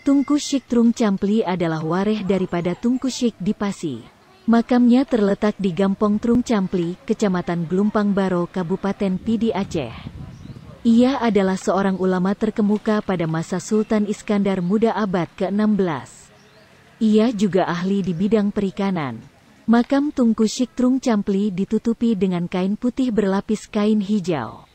Tunku Syik Trung Campli adalah wareh daripada Tunku Syik di Pasi. Makamnya terletak di Gampong Trung Campli, Kecamatan Gelumpang Baro, Kabupaten Pidi Aceh. Ia adalah seorang ulama terkemuka pada masa Sultan Iskandar Muda abad ke-16. Ia juga ahli di bidang perikanan. Makam Tunku Syik Trung Campli ditutupi dengan kain putih berlapis kain hijau.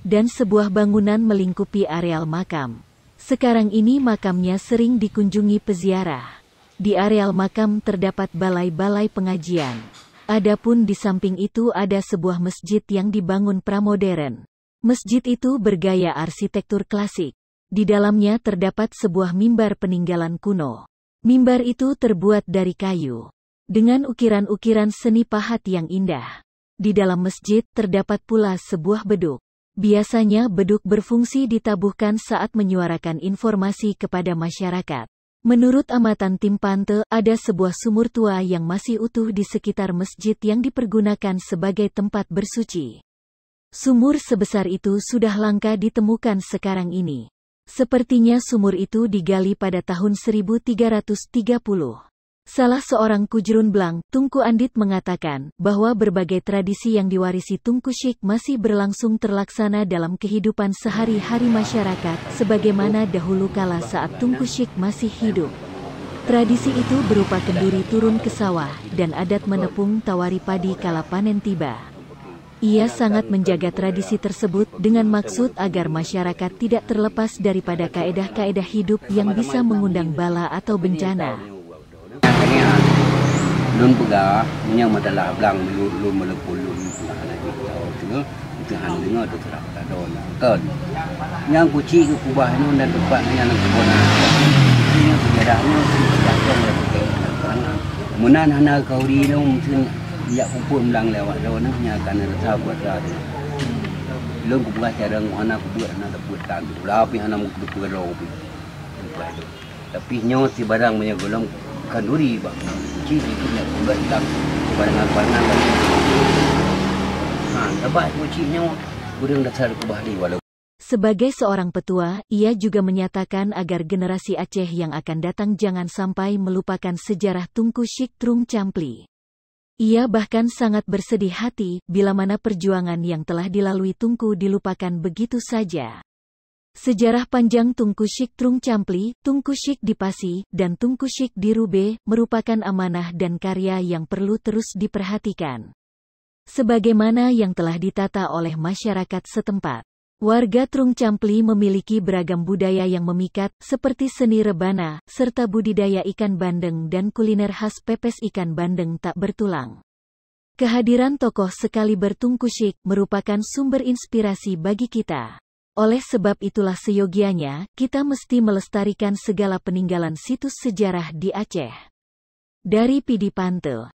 Dan sebuah bangunan melingkupi areal makam. Sekarang ini makamnya sering dikunjungi peziarah. Di areal makam terdapat balai-balai pengajian. Adapun di samping itu ada sebuah masjid yang dibangun pramodern. Masjid itu bergaya arsitektur klasik. Di dalamnya terdapat sebuah mimbar peninggalan kuno. Mimbar itu terbuat dari kayu, dengan ukiran-ukiran seni pahat yang indah. Di dalam masjid terdapat pula sebuah beduk. Biasanya beduk berfungsi ditabuhkan saat menyuarakan informasi kepada masyarakat. Menurut amatan tim Pante, ada sebuah sumur tua yang masih utuh di sekitar masjid yang dipergunakan sebagai tempat bersuci. Sumur sebesar itu sudah langka ditemukan sekarang ini. Sepertinya sumur itu digali pada tahun 1330. Salah seorang Kujrun Blang, Tunku Andit mengatakan bahwa berbagai tradisi yang diwarisi Tunku Syik masih berlangsung terlaksana dalam kehidupan sehari-hari masyarakat, sebagaimana dahulu kala saat Tunku Syik masih hidup. Tradisi itu berupa kenduri turun ke sawah, dan adat menepung tawari padi kala panen tiba. Ia sangat menjaga tradisi tersebut dengan maksud agar masyarakat tidak terlepas daripada kaedah-kaedah hidup yang bisa mengundang bala atau bencana. Lun pegah, yang madalah belang lun melepul lun ada itu itu handlingnya itu terang ada kan. Yang kuci ke kubah ini dan tempat yang kebun. Ini sejarahnya sudah terang. Munan hana kauri itu mungkin dia kumpul belang lewat daun nya akan rasa buat rada. Lun kubah cara hana kubah hana buat tandu. Tapi hana mukul berau. Tapi nyawa si barang punya golong kenduri bang, ciri punya bulat hitam barang-barang. Dapat kucinya, kurang dasar kubahli walau. Sebagai seorang petua, ia juga menyatakan agar generasi Aceh yang akan datang jangan sampai melupakan sejarah Tunku Syik Trung Campli. Ia bahkan sangat bersedih hati bila mana perjuangan yang telah dilalui Tunku dilupakan begitu saja. Sejarah panjang Tunku Syik Trung Campli, Tunku Syik di Pasi, dan Tunku Syik di Rube merupakan amanah dan karya yang perlu terus diperhatikan. Sebagaimana yang telah ditata oleh masyarakat setempat. Warga Trung Campli memiliki beragam budaya yang memikat, seperti seni rebana, serta budidaya ikan bandeng dan kuliner khas pepes ikan bandeng tak bertulang. Kehadiran tokoh sekaliber Tunku Syik merupakan sumber inspirasi bagi kita. Oleh sebab itulah seyogianya, kita mesti melestarikan segala peninggalan situs sejarah di Aceh. Dari Pidi Pante.